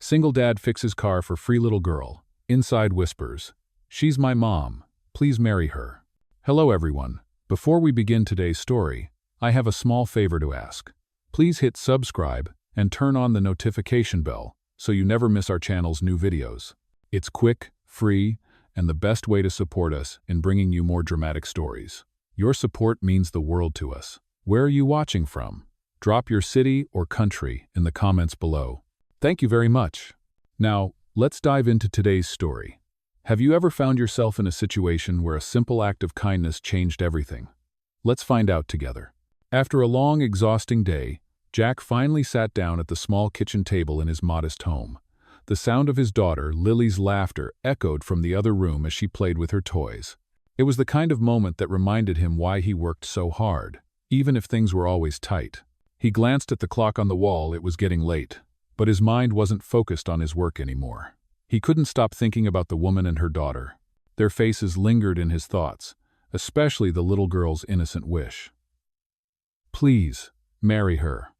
Single dad fixes car for free little girl. Inside whispers, "She's my mom. Please marry her." Hello everyone. Before we begin today's story, I have a small favor to ask. Please hit subscribe and turn on the notification bell so you never miss our channel's new videos. It's quick, free, and the best way to support us in bringing you more dramatic stories. Your support means the world to us. Where are you watching from? Drop your city or country in the comments below. Thank you very much. Now, let's dive into today's story. Have you ever found yourself in a situation where a simple act of kindness changed everything? Let's find out together. After a long, exhausting day, Jack finally sat down at the small kitchen table in his modest home. The sound of his daughter, Lily's laughter, echoed from the other room as she played with her toys. It was the kind of moment that reminded him why he worked so hard, even if things were always tight. He glanced at the clock on the wall. It was getting late, but his mind wasn't focused on his work anymore. He couldn't stop thinking about the woman and her daughter. Their faces lingered in his thoughts, especially the little girl's innocent wish. "Please, marry her."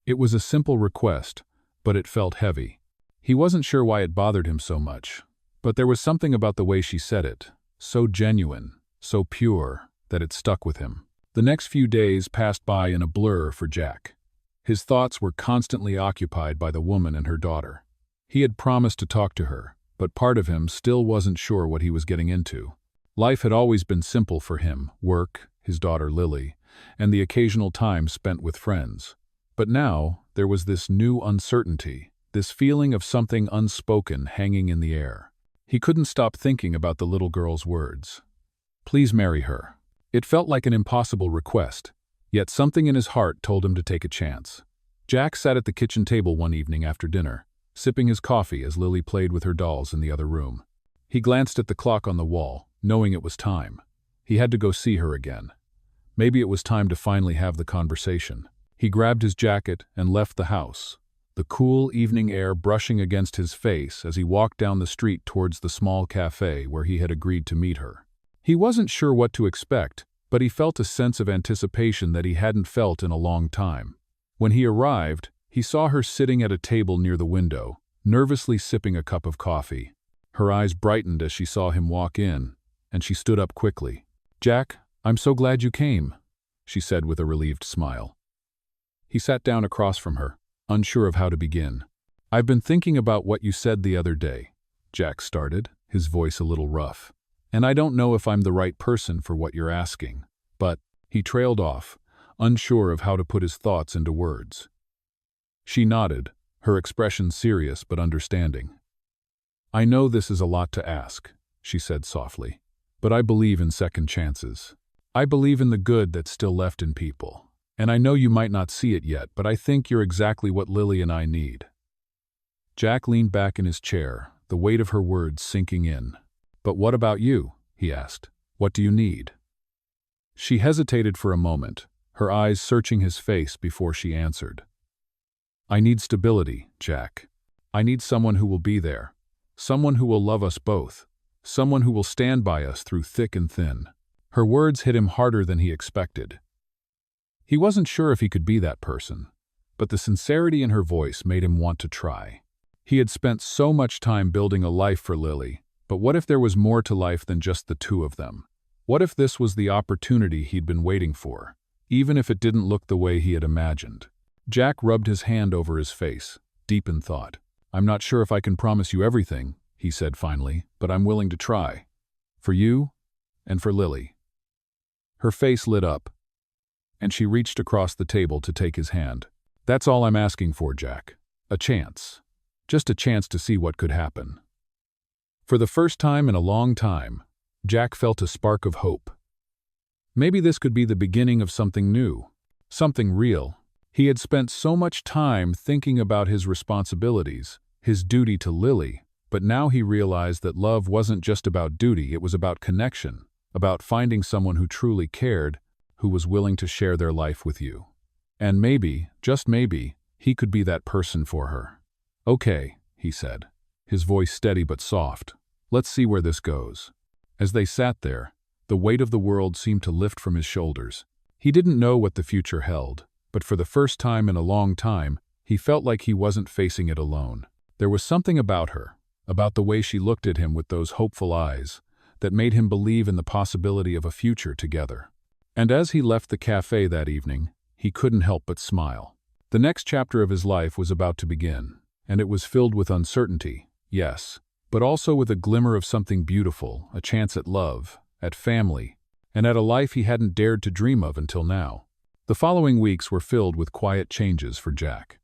It was a simple request, but it felt heavy. He wasn't sure why it bothered him so much, but there was something about the way she said it, so genuine, so pure, that it stuck with him. The next few days passed by in a blur for Jack. His thoughts were constantly occupied by the woman and her daughter. He had promised to talk to her, but part of him still wasn't sure what he was getting into. Life had always been simple for him: work, his daughter Lily, and the occasional time spent with friends. But now, there was this new uncertainty, this feeling of something unspoken hanging in the air. He couldn't stop thinking about the little girl's words. Please marry her. It felt like an impossible request, yet something in his heart told him to take a chance. Jack sat at the kitchen table one evening after dinner, sipping his coffee as Lily played with her dolls in the other room. He glanced at the clock on the wall, knowing it was time. He had to go see her again. Maybe it was time to finally have the conversation. He grabbed his jacket and left the house, the cool evening air brushing against his face as he walked down the street towards the small cafe where he had agreed to meet her. He wasn't sure what to expect, but he felt a sense of anticipation that he hadn't felt in a long time. When he arrived, he saw her sitting at a table near the window, nervously sipping a cup of coffee. Her eyes brightened as she saw him walk in, and she stood up quickly. "Jack, I'm so glad you came," she said with a relieved smile. He sat down across from her, unsure of how to begin. "I've been thinking about what you said the other day," Jack started, his voice a little rough. "And I don't know if I'm the right person for what you're asking, but—" He trailed off, unsure of how to put his thoughts into words. She nodded, her expression serious but understanding. "I know this is a lot to ask," she said softly, "but I believe in second chances. I believe in the good that's still left in people. And I know you might not see it yet, but I think you're exactly what Lily and I need." Jack leaned back in his chair, the weight of her words sinking in. "But what about you?" he asked. "What do you need?" She hesitated for a moment, her eyes searching his face before she answered. "I need stability, Jack. I need someone who will be there, someone who will love us both, someone who will stand by us through thick and thin." Her words hit him harder than he expected. He wasn't sure if he could be that person, but the sincerity in her voice made him want to try. He had spent so much time building a life for Lily, but what if there was more to life than just the two of them? What if this was the opportunity he'd been waiting for, even if it didn't look the way he had imagined? Jack rubbed his hand over his face, deep in thought. "I'm not sure if I can promise you everything," he said finally, "but I'm willing to try. For you, and for Lily." Her face lit up, and she reached across the table to take his hand. "That's all I'm asking for, Jack. A chance. Just a chance to see what could happen." For the first time in a long time, Jack felt a spark of hope. Maybe this could be the beginning of something new, something real. He had spent so much time thinking about his responsibilities, his duty to Lily, but now he realized that love wasn't just about duty, it was about connection, about finding someone who truly cared, who was willing to share their life with you. And maybe, just maybe, he could be that person for her. "Okay," he said, his voice steady but soft. "Let's see where this goes." As they sat there, the weight of the world seemed to lift from his shoulders. He didn't know what the future held, but for the first time in a long time, he felt like he wasn't facing it alone. There was something about her, about the way she looked at him with those hopeful eyes, that made him believe in the possibility of a future together. And as he left the cafe that evening, he couldn't help but smile. The next chapter of his life was about to begin, and it was filled with uncertainty, yes, but also with a glimmer of something beautiful, a chance at love, at family, and at a life he hadn't dared to dream of until now. The following weeks were filled with quiet changes for Jack.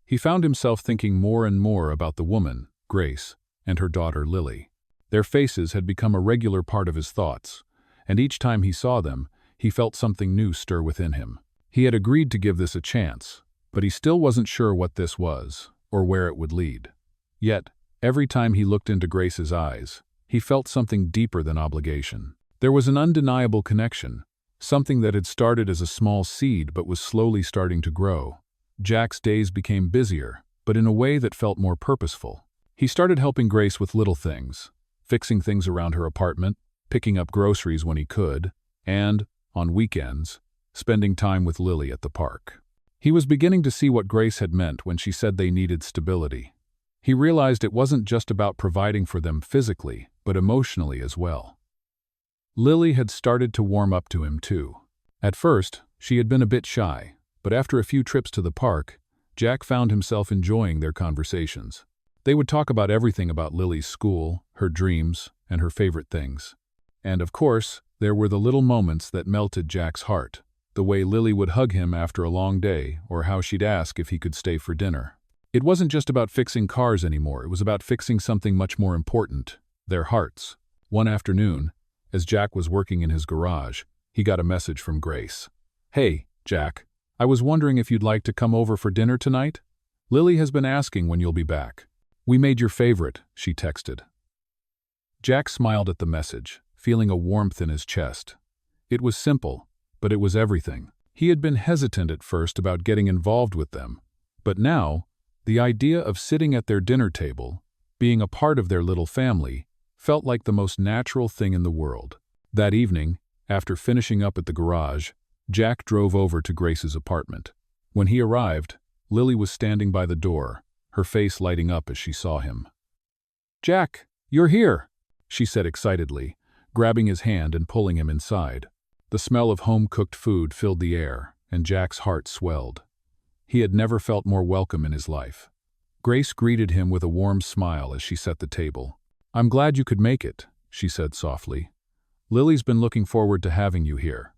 He found himself thinking more and more about the woman, Grace, and her daughter Lily. Their faces had become a regular part of his thoughts, and each time he saw them, he felt something new stir within him. He had agreed to give this a chance, but he still wasn't sure what this was, or where it would lead. Yet, every time he looked into Grace's eyes, he felt something deeper than obligation. There was an undeniable connection, something that had started as a small seed but was slowly starting to grow. Jack's days became busier, but in a way that felt more purposeful. He started helping Grace with little things, fixing things around her apartment, picking up groceries when he could, and, on weekends, spending time with Lily at the park. He was beginning to see what Grace had meant when she said they needed stability. He realized it wasn't just about providing for them physically, but emotionally as well. Lily had started to warm up to him too. At first, she had been a bit shy, but after a few trips to the park, Jack found himself enjoying their conversations. They would talk about everything about Lily's school, her dreams, and her favorite things. And of course, there were the little moments that melted Jack's heart, the way Lily would hug him after a long day, or how she'd ask if he could stay for dinner. It wasn't just about fixing cars anymore, it was about fixing something much more important, their hearts. One afternoon, as Jack was working in his garage, he got a message from Grace. "Hey, Jack, I was wondering if you'd like to come over for dinner tonight? Lily has been asking when you'll be back. We made your favorite," she texted. Jack smiled at the message, feeling a warmth in his chest. It was simple, but it was everything. He had been hesitant at first about getting involved with them, but now, the idea of sitting at their dinner table, being a part of their little family, felt like the most natural thing in the world. That evening, after finishing up at the garage, Jack drove over to Grace's apartment. When he arrived, Lily was standing by the door, her face lighting up as she saw him. "Jack, you're here," she said excitedly, grabbing his hand and pulling him inside. The smell of home-cooked food filled the air, and Jack's heart swelled. He had never felt more welcome in his life. Grace greeted him with a warm smile as she set the table. "I'm glad you could make it," she said softly. "Lily's been looking forward to having you here."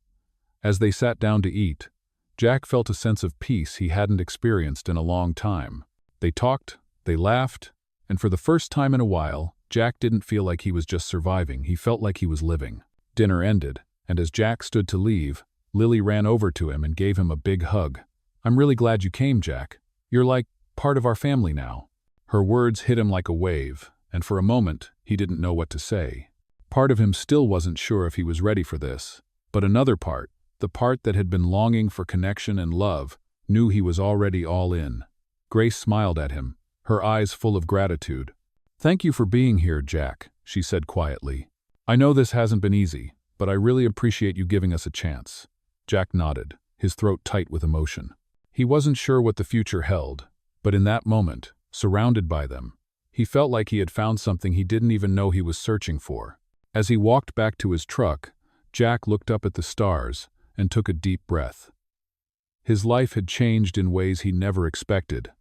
As they sat down to eat, Jack felt a sense of peace he hadn't experienced in a long time. They talked, they laughed, and for the first time in a while, Jack didn't feel like he was just surviving, he felt like he was living. Dinner ended, and as Jack stood to leave, Lily ran over to him and gave him a big hug. "I'm really glad you came, Jack. You're like part of our family now." Her words hit him like a wave, and for a moment, he didn't know what to say. Part of him still wasn't sure if he was ready for this, but another part, the part that had been longing for connection and love, knew he was already all in. Grace smiled at him, her eyes full of gratitude. "Thank you for being here, Jack," she said quietly. "I know this hasn't been easy, but I really appreciate you giving us a chance." Jack nodded, his throat tight with emotion. He wasn't sure what the future held, but in that moment, surrounded by them, he felt like he had found something he didn't even know he was searching for. As he walked back to his truck, Jack looked up at the stars and took a deep breath. His life had changed in ways he never expected,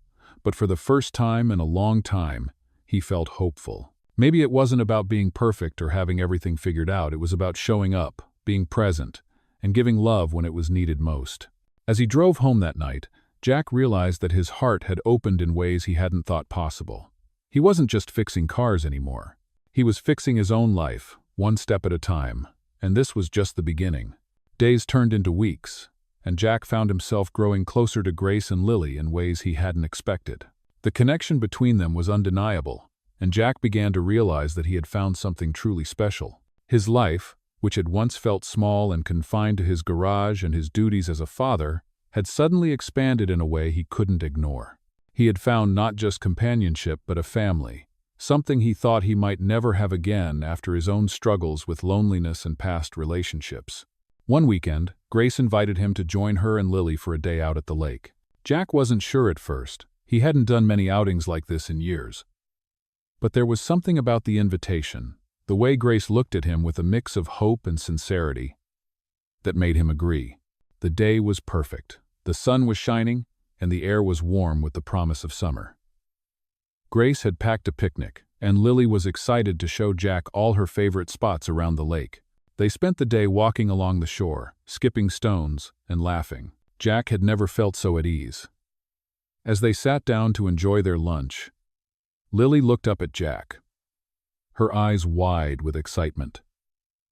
but for the first time in a long time, he felt hopeful. Maybe it wasn't about being perfect or having everything figured out, it was about showing up, being present, and giving love when it was needed most. As he drove home that night, Jack realized that his heart had opened in ways he hadn't thought possible. He wasn't just fixing cars anymore. He was fixing his own life, one step at a time, and this was just the beginning. Days turned into weeks, and Jack found himself growing closer to Grace and Lily in ways he hadn't expected. The connection between them was undeniable, and Jack began to realize that he had found something truly special. His life, which had once felt small and confined to his garage and his duties as a father, had suddenly expanded in a way he couldn't ignore. He had found not just companionship but a family, something he thought he might never have again after his own struggles with loneliness and past relationships. One weekend, Grace invited him to join her and Lily for a day out at the lake. Jack wasn't sure at first. He hadn't done many outings like this in years. But there was something about the invitation, the way Grace looked at him with a mix of hope and sincerity, that made him agree. The day was perfect. The sun was shining, and the air was warm with the promise of summer. Grace had packed a picnic, and Lily was excited to show Jack all her favorite spots around the lake. They spent the day walking along the shore, skipping stones, and laughing. Jack had never felt so at ease. As they sat down to enjoy their lunch, Lily looked up at Jack, her eyes wide with excitement.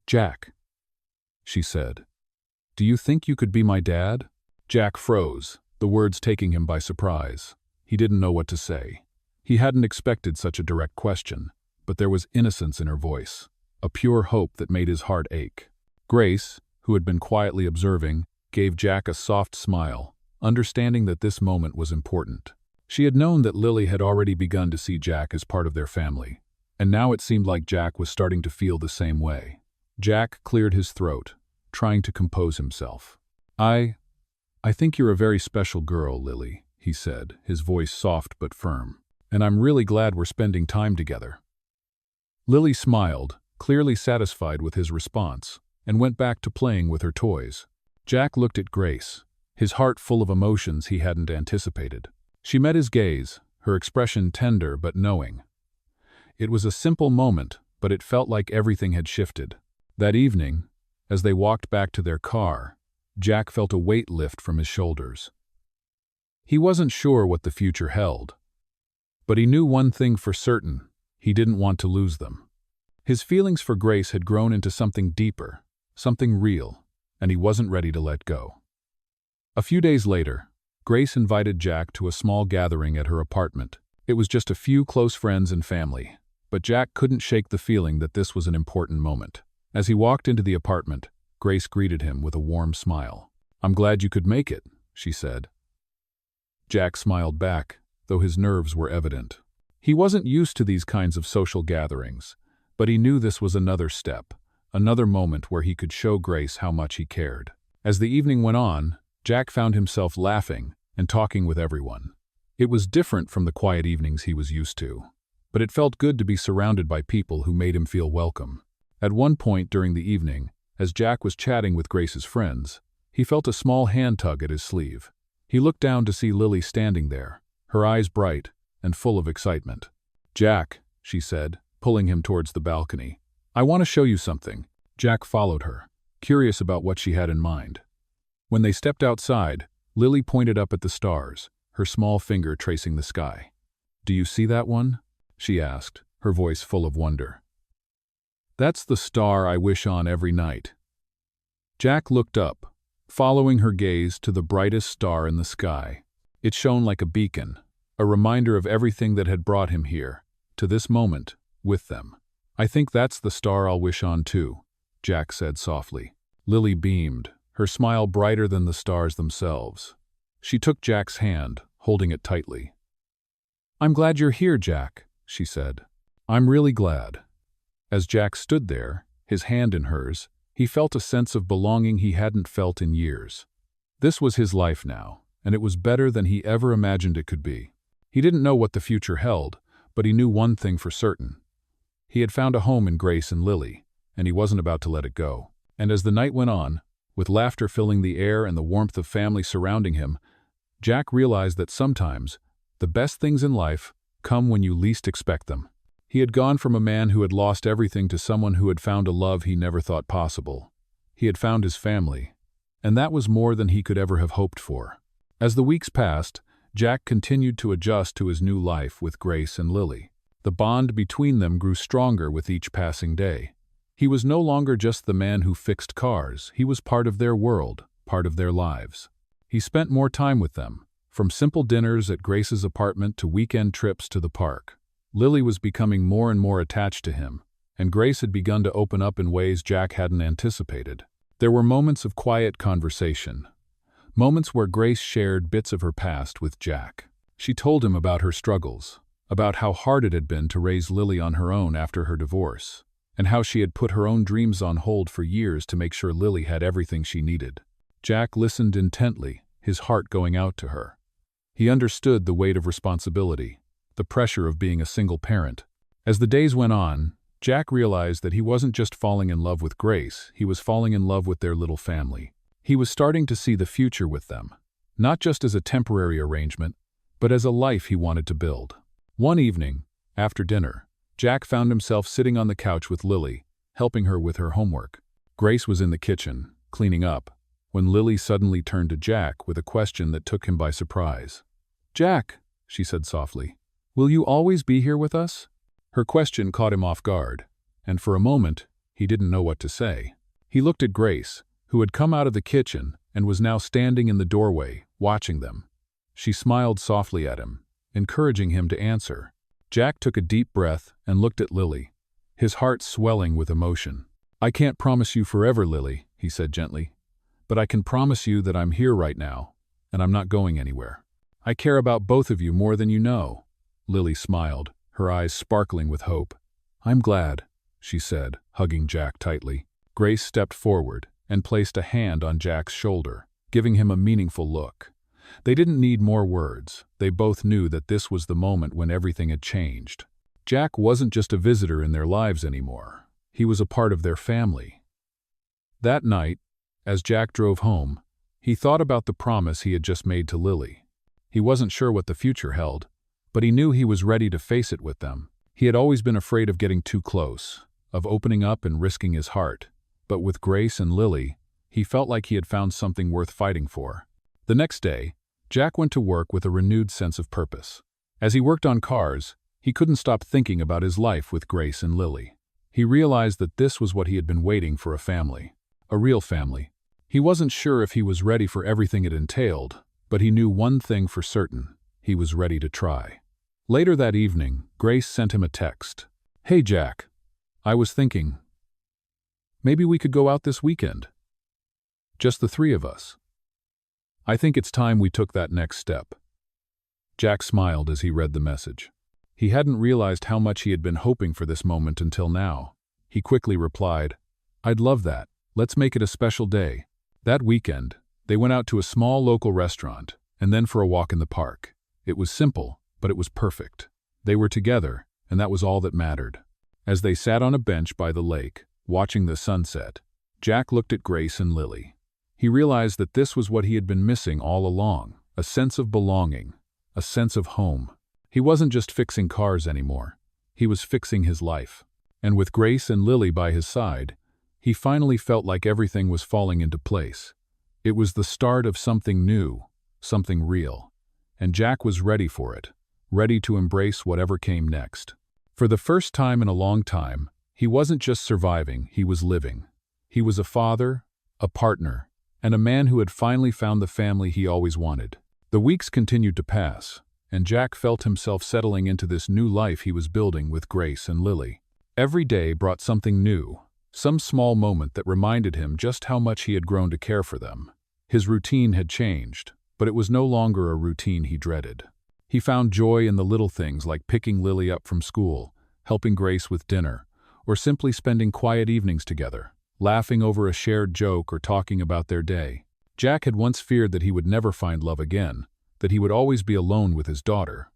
"Jack," she said, "do you think you could be my dad?" Jack froze, the words taking him by surprise. He didn't know what to say. He hadn't expected such a direct question, but there was innocence in her voice, a pure hope that made his heart ache. Grace, who had been quietly observing, gave Jack a soft smile, understanding that this moment was important. She had known that Lily had already begun to see Jack as part of their family, and now it seemed like Jack was starting to feel the same way. Jack cleared his throat, trying to compose himself. I think you're a very special girl, Lily," he said, his voice soft but firm. "And I'm really glad we're spending time together." Lily smiled, clearly satisfied with his response, and went back to playing with her toys. Jack looked at Grace, his heart full of emotions he hadn't anticipated. She met his gaze, her expression tender but knowing. It was a simple moment, but it felt like everything had shifted. That evening, as they walked back to their car, Jack felt a weight lift from his shoulders. He wasn't sure what the future held, but he knew one thing for certain: he didn't want to lose them. His feelings for Grace had grown into something deeper, something real, and he wasn't ready to let go. A few days later, Grace invited Jack to a small gathering at her apartment. It was just a few close friends and family, but Jack couldn't shake the feeling that this was an important moment. As he walked into the apartment, Grace greeted him with a warm smile. "I'm glad you could make it," she said. Jack smiled back, though his nerves were evident. He wasn't used to these kinds of social gatherings, but he knew this was another step, another moment where he could show Grace how much he cared. As the evening went on, Jack found himself laughing and talking with everyone. It was different from the quiet evenings he was used to, but it felt good to be surrounded by people who made him feel welcome. At one point during the evening, as Jack was chatting with Grace's friends, he felt a small hand tug at his sleeve. He looked down to see Lily standing there, her eyes bright and full of excitement. "Jack," she said, pulling him towards the balcony, "I want to show you something." Jack followed her, curious about what she had in mind. When they stepped outside, Lily pointed up at the stars, her small finger tracing the sky. "Do you see that one?" she asked, her voice full of wonder. "That's the star I wish on every night." Jack looked up, following her gaze to the brightest star in the sky. It shone like a beacon, a reminder of everything that had brought him here, to this moment, with them. "I think that's the star I'll wish on too," Jack said softly. Lily beamed, her smile brighter than the stars themselves. She took Jack's hand, holding it tightly. "I'm glad you're here, Jack," she said. "I'm really glad." As Jack stood there, his hand in hers, he felt a sense of belonging he hadn't felt in years. This was his life now, and it was better than he ever imagined it could be. He didn't know what the future held, but he knew one thing for certain. He had found a home in Grace and Lily, and he wasn't about to let it go. And as the night went on, with laughter filling the air and the warmth of family surrounding him, Jack realized that sometimes the best things in life come when you least expect them. He had gone from a man who had lost everything to someone who had found a love he never thought possible. He had found his family, and that was more than he could ever have hoped for. As the weeks passed, Jack continued to adjust to his new life with Grace and Lily. The bond between them grew stronger with each passing day. He was no longer just the man who fixed cars. He was part of their world, part of their lives. He spent more time with them, from simple dinners at Grace's apartment to weekend trips to the park. Lily was becoming more and more attached to him, and Grace had begun to open up in ways Jack hadn't anticipated. There were moments of quiet conversation, moments where Grace shared bits of her past with Jack. She told him about her struggles, about how hard it had been to raise Lily on her own after her divorce, and how she had put her own dreams on hold for years to make sure Lily had everything she needed. Jack listened intently, his heart going out to her. He understood the weight of responsibility, the pressure of being a single parent. As the days went on, Jack realized that he wasn't just falling in love with Grace, he was falling in love with their little family. He was starting to see the future with them, not just as a temporary arrangement, but as a life he wanted to build. One evening, after dinner, Jack found himself sitting on the couch with Lily, helping her with her homework. Grace was in the kitchen, cleaning up, when Lily suddenly turned to Jack with a question that took him by surprise. "Jack," she said softly, "will you always be here with us?" Her question caught him off guard, and for a moment, he didn't know what to say. He looked at Grace, who had come out of the kitchen and was now standing in the doorway, watching them. She smiled softly at him, encouraging him to answer. Jack took a deep breath and looked at Lily, his heart swelling with emotion. "I can't promise you forever, Lily," he said gently, "but I can promise you that I'm here right now, and I'm not going anywhere. I care about both of you more than you know." Lily smiled, her eyes sparkling with hope. "I'm glad," she said, hugging Jack tightly. Grace stepped forward and placed a hand on Jack's shoulder, giving him a meaningful look. They didn't need more words. They both knew that this was the moment when everything had changed. Jack wasn't just a visitor in their lives anymore. He was a part of their family. That night, as Jack drove home, he thought about the promise he had just made to Lily. He wasn't sure what the future held, but he knew he was ready to face it with them. He had always been afraid of getting too close, of opening up and risking his heart. But with Grace and Lily, he felt like he had found something worth fighting for. The next day, Jack went to work with a renewed sense of purpose. As he worked on cars, he couldn't stop thinking about his life with Grace and Lily. He realized that this was what he had been waiting for: a family. A real family. He wasn't sure if he was ready for everything it entailed, but he knew one thing for certain: he was ready to try. Later that evening, Grace sent him a text. "Hey Jack, I was thinking, maybe we could go out this weekend. Just the three of us. I think it's time we took that next step." Jack smiled as he read the message. He hadn't realized how much he had been hoping for this moment until now. He quickly replied, "I'd love that. Let's make it a special day." That weekend, they went out to a small local restaurant, and then for a walk in the park. It was simple, but it was perfect. They were together, and that was all that mattered. As they sat on a bench by the lake, watching the sunset, Jack looked at Grace and Lily. He realized that this was what he had been missing all along: a sense of belonging, a sense of home. He wasn't just fixing cars anymore. He was fixing his life. And with Grace and Lily by his side, he finally felt like everything was falling into place. It was the start of something new, something real. And Jack was ready for it, ready to embrace whatever came next. For the first time in a long time, he wasn't just surviving, he was living. He was a father, a partner, and a man who had finally found the family he always wanted. The weeks continued to pass, and Jack felt himself settling into this new life he was building with Grace and Lily. Every day brought something new, some small moment that reminded him just how much he had grown to care for them. His routine had changed, but it was no longer a routine he dreaded. He found joy in the little things like picking Lily up from school, helping Grace with dinner, or simply spending quiet evenings together, laughing over a shared joke or talking about their day. Jack had once feared that he would never find love again, that he would always be alone with his daughter.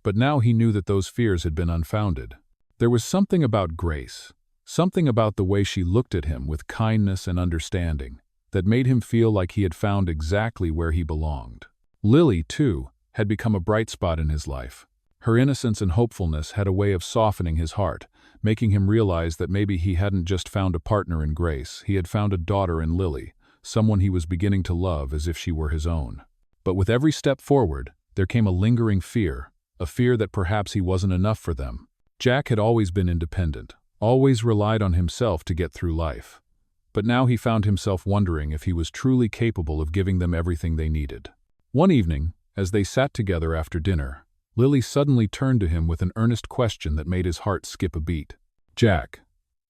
But now he knew that those fears had been unfounded. There was something about Grace, something about the way she looked at him with kindness and understanding, that made him feel like he had found exactly where he belonged. Lily, too, had become a bright spot in his life. Her innocence and hopefulness had a way of softening his heart, making him realize that maybe he hadn't just found a partner in Grace, he had found a daughter in Lily, someone he was beginning to love as if she were his own. But with every step forward, there came a lingering fear, a fear that perhaps he wasn't enough for them. Jack had always been independent, always relied on himself to get through life. But now he found himself wondering if he was truly capable of giving them everything they needed. One evening, as they sat together after dinner, Lily suddenly turned to him with an earnest question that made his heart skip a beat. "Jack,"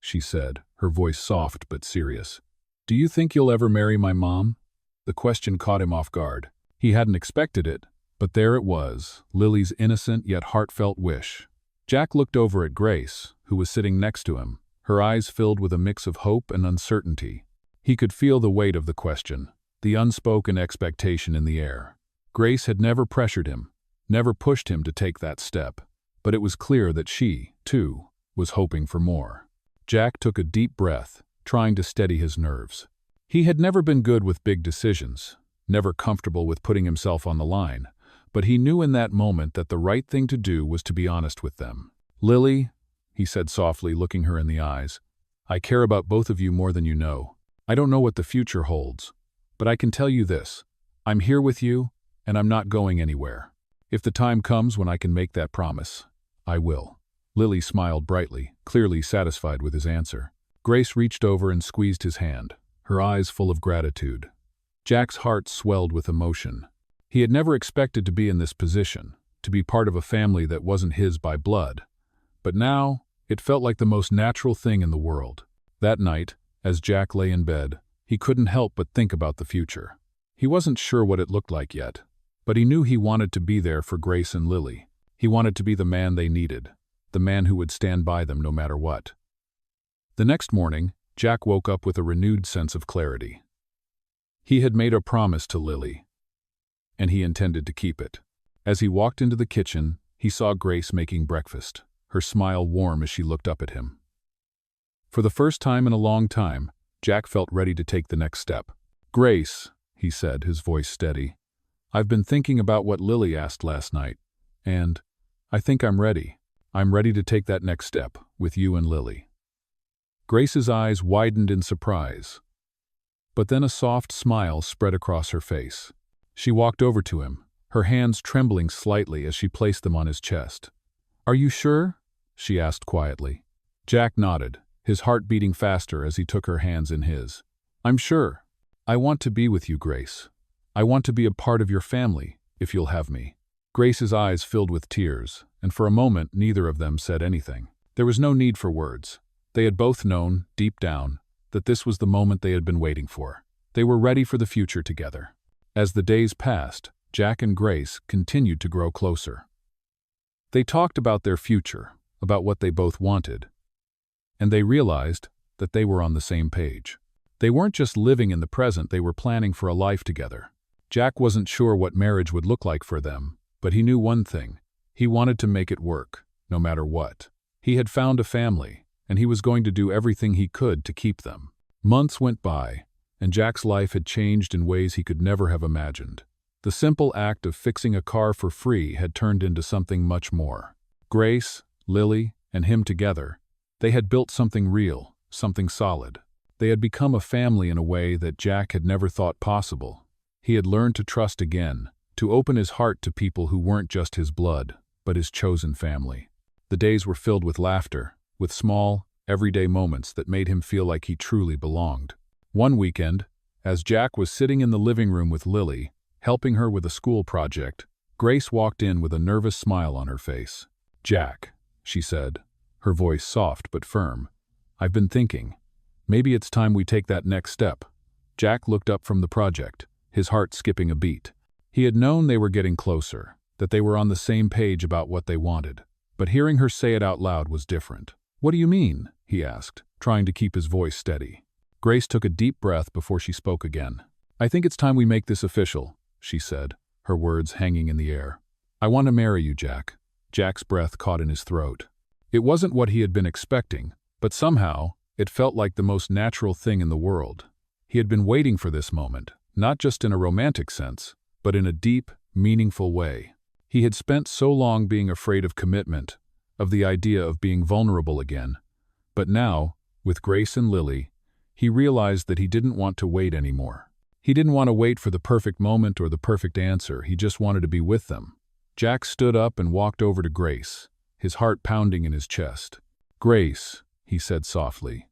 she said, her voice soft but serious, "do you think you'll ever marry my mom?" The question caught him off guard. He hadn't expected it, but there it was, Lily's innocent yet heartfelt wish. Jack looked over at Grace, who was sitting next to him, her eyes filled with a mix of hope and uncertainty. He could feel the weight of the question, the unspoken expectation in the air. Grace had never pressured him, never pushed him to take that step, but it was clear that she, too, was hoping for more. Jack took a deep breath, trying to steady his nerves. He had never been good with big decisions, never comfortable with putting himself on the line, but he knew in that moment that the right thing to do was to be honest with them. "Lily," he said softly, looking her in the eyes, "I care about both of you more than you know. I don't know what the future holds, but I can tell you this. I'm here with you, and I'm not going anywhere. If the time comes when I can make that promise, I will." Lily smiled brightly, clearly satisfied with his answer. Grace reached over and squeezed his hand, her eyes full of gratitude. Jack's heart swelled with emotion. He had never expected to be in this position, to be part of a family that wasn't his by blood. But now, it felt like the most natural thing in the world. That night, as Jack lay in bed, he couldn't help but think about the future. He wasn't sure what it looked like yet, but he knew he wanted to be there for Grace and Lily. He wanted to be the man they needed, the man who would stand by them no matter what. The next morning, Jack woke up with a renewed sense of clarity. He had made a promise to Lily, and he intended to keep it. As he walked into the kitchen, he saw Grace making breakfast, her smile warm as she looked up at him. For the first time in a long time, Jack felt ready to take the next step. "Grace," he said, his voice steady, "I've been thinking about what Lily asked last night, and I think I'm ready. I'm ready to take that next step with you and Lily." Grace's eyes widened in surprise, but then a soft smile spread across her face. She walked over to him, her hands trembling slightly as she placed them on his chest. "Are you sure?" she asked quietly. Jack nodded, his heart beating faster as he took her hands in his. "I'm sure. I want to be with you, Grace. I want to be a part of your family, if you'll have me." Grace's eyes filled with tears, and for a moment neither of them said anything. There was no need for words. They had both known, deep down, that this was the moment they had been waiting for. They were ready for the future together. As the days passed, Jack and Grace continued to grow closer. They talked about their future, about what they both wanted, and they realized that they were on the same page. They weren't just living in the present, they were planning for a life together. Jack wasn't sure what marriage would look like for them, but he knew one thing. He wanted to make it work, no matter what. He had found a family, and he was going to do everything he could to keep them. Months went by, and Jack's life had changed in ways he could never have imagined. The simple act of fixing a car for free had turned into something much more. Grace, Lily, and him together, they had built something real, something solid. They had become a family in a way that Jack had never thought possible. He had learned to trust again, to open his heart to people who weren't just his blood, but his chosen family. The days were filled with laughter, with small, everyday moments that made him feel like he truly belonged. One weekend, as Jack was sitting in the living room with Lily, helping her with a school project, Grace walked in with a nervous smile on her face. "Jack," she said, her voice soft but firm, "I've been thinking. Maybe it's time we take that next step." Jack looked up from the project, his heart skipping a beat. He had known they were getting closer, that they were on the same page about what they wanted, but hearing her say it out loud was different. "What do you mean?" he asked, trying to keep his voice steady. Grace took a deep breath before she spoke again. "I think it's time we make this official," she said, her words hanging in the air. "I want to marry you, Jack." Jack's breath caught in his throat. It wasn't what he had been expecting, but somehow, it felt like the most natural thing in the world. He had been waiting for this moment, not just in a romantic sense, but in a deep, meaningful way. He had spent so long being afraid of commitment, of the idea of being vulnerable again. But now, with Grace and Lily, he realized that he didn't want to wait anymore. He didn't want to wait for the perfect moment or the perfect answer, he just wanted to be with them. Jack stood up and walked over to Grace, his heart pounding in his chest. "Grace," he said softly,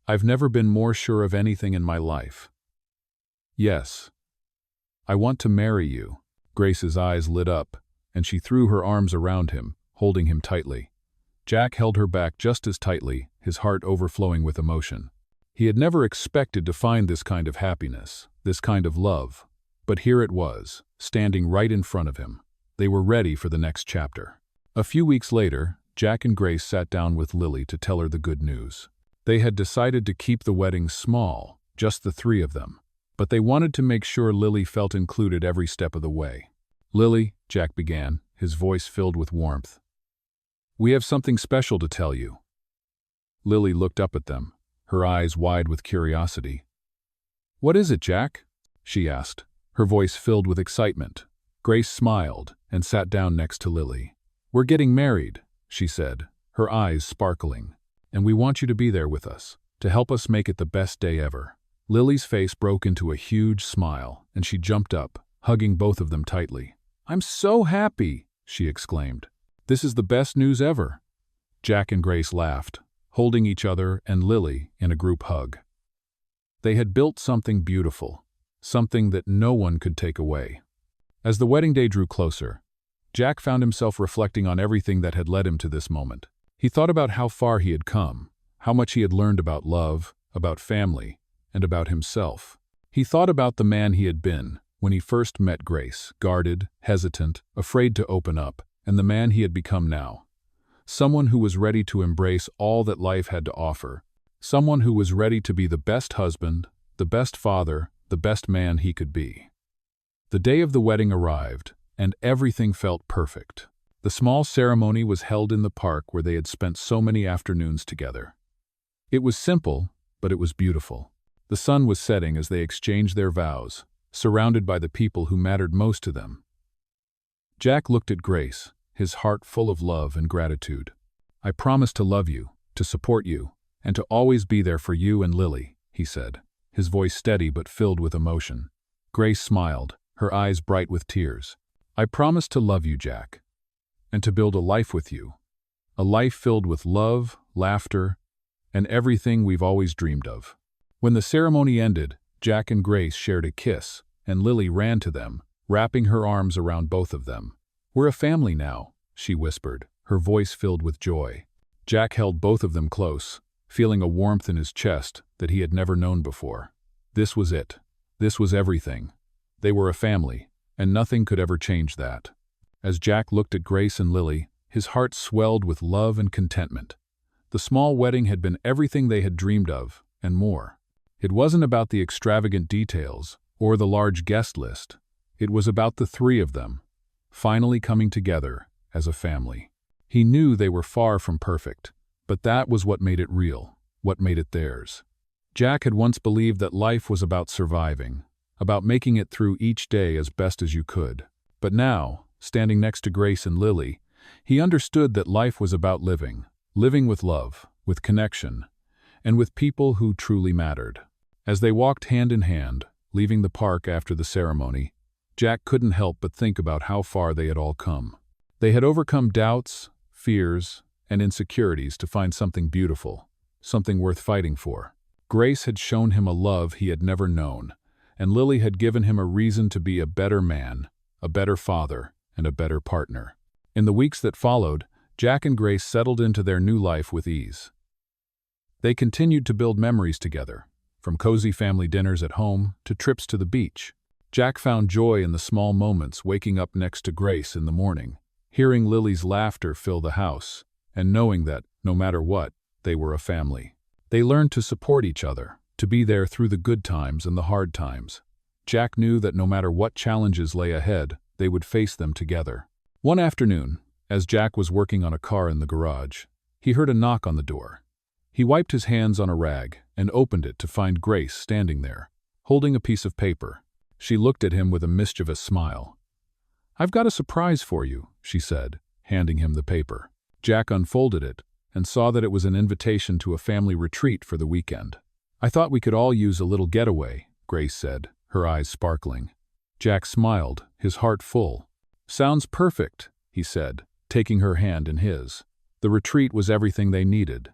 "I've never been more sure of anything in my life. Yes, I want to marry you." Grace's eyes lit up, and she threw her arms around him, holding him tightly. Jack held her back just as tightly, his heart overflowing with emotion. He had never expected to find this kind of happiness, this kind of love. But here it was, standing right in front of him. They were ready for the next chapter. A few weeks later, Jack and Grace sat down with Lily to tell her the good news. They had decided to keep the wedding small, just the three of them. but they wanted to make sure Lily felt included every step of the way. "Lily," Jack began, his voice filled with warmth, "we have something special to tell you." Lily looked up at them, her eyes wide with curiosity. "What is it, Jack?" she asked, her voice filled with excitement. Grace smiled and sat down next to Lily. "We're getting married," she said, her eyes sparkling, "and we want you to be there with us, to help us make it the best day ever." Lily's face broke into a huge smile, and she jumped up, hugging both of them tightly. "I'm so happy," she exclaimed. "This is the best news ever." Jack and Grace laughed, holding each other and Lily in a group hug. They had built something beautiful, something that no one could take away. As the wedding day drew closer, Jack found himself reflecting on everything that had led him to this moment. He thought about how far he had come, how much he had learned about love, about family, and about himself. He thought about the man he had been when he first met Grace, guarded, hesitant, afraid to open up, and the man he had become now. Someone who was ready to embrace all that life had to offer. Someone who was ready to be the best husband, the best father, the best man he could be. The day of the wedding arrived, and everything felt perfect. The small ceremony was held in the park where they had spent so many afternoons together. It was simple, but it was beautiful. The sun was setting as they exchanged their vows, surrounded by the people who mattered most to them. Jack looked at Grace, his heart full of love and gratitude. "I promise to love you, to support you, and to always be there for you and Lily," he said, his voice steady but filled with emotion. Grace smiled, her eyes bright with tears. "I promise to love you, Jack, and to build a life with you. A life filled with love, laughter, and everything we've always dreamed of." When the ceremony ended, Jack and Grace shared a kiss, and Lily ran to them, wrapping her arms around both of them. "We're a family now," she whispered, her voice filled with joy. Jack held both of them close, feeling a warmth in his chest that he had never known before. This was it. This was everything. They were a family, and nothing could ever change that. As Jack looked at Grace and Lily, his heart swelled with love and contentment. The small wedding had been everything they had dreamed of, and more. It wasn't about the extravagant details or the large guest list. It was about the three of them, finally coming together as a family. He knew they were far from perfect, but that was what made it real, what made it theirs. Jack had once believed that life was about surviving, about making it through each day as best as you could. But now, standing next to Grace and Lily, he understood that life was about living with love, with connection, and with people who truly mattered. As they walked hand in hand, leaving the park after the ceremony, Jack couldn't help but think about how far they had all come. They had overcome doubts, fears, and insecurities to find something beautiful, something worth fighting for. Grace had shown him a love he had never known, and Lily had given him a reason to be a better man, a better father, and a better partner. In the weeks that followed, Jack and Grace settled into their new life with ease. They continued to build memories together, from cozy family dinners at home to trips to the beach. Jack found joy in the small moments, waking up next to Grace in the morning, hearing Lily's laughter fill the house, and knowing that, no matter what, they were a family. They learned to support each other, to be there through the good times and the hard times. Jack knew that no matter what challenges lay ahead, they would face them together. One afternoon, as Jack was working on a car in the garage, he heard a knock on the door. He wiped his hands on a rag and opened it to find Grace standing there, holding a piece of paper. She looked at him with a mischievous smile. "I've got a surprise for you," she said, handing him the paper. Jack unfolded it and saw that it was an invitation to a family retreat for the weekend. "I thought we could all use a little getaway," Grace said, her eyes sparkling. Jack smiled, his heart full. "Sounds perfect," he said, taking her hand in his. The retreat was everything they needed.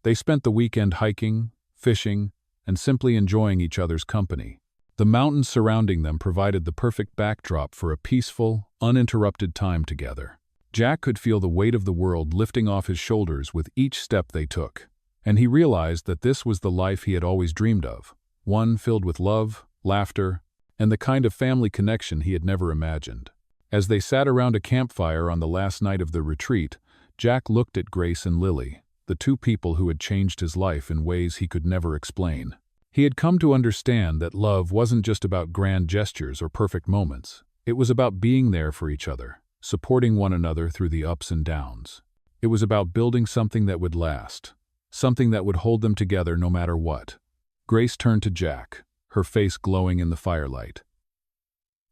They spent the weekend hiking, fishing, and simply enjoying each other's company. The mountains surrounding them provided the perfect backdrop for a peaceful, uninterrupted time together. Jack could feel the weight of the world lifting off his shoulders with each step they took, and he realized that this was the life he had always dreamed of, one filled with love, laughter, and the kind of family connection he had never imagined. As they sat around a campfire on the last night of the retreat, Jack looked at Grace and Lily, the two people who had changed his life in ways he could never explain. He had come to understand that love wasn't just about grand gestures or perfect moments. It was about being there for each other, supporting one another through the ups and downs. It was about building something that would last, something that would hold them together no matter what. Grace turned to Jack, her face glowing in the firelight.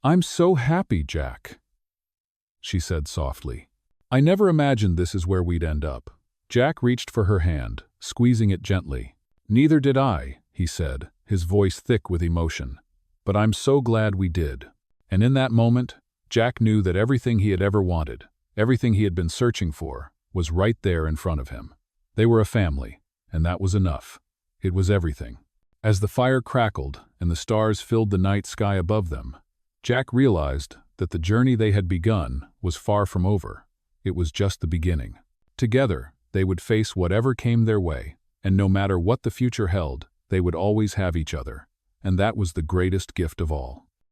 "I'm so happy, Jack," she said softly. "I never imagined this is where we'd end up." Jack reached for her hand, squeezing it gently. "Neither did I," he said, his voice thick with emotion. "But I'm so glad we did." And in that moment, Jack knew that everything he had ever wanted, everything he had been searching for, was right there in front of him. They were a family, and that was enough. It was everything. As the fire crackled and the stars filled the night sky above them, Jack realized that the journey they had begun was far from over. It was just the beginning. Together, they would face whatever came their way, and no matter what the future held, they would always have each other, and that was the greatest gift of all.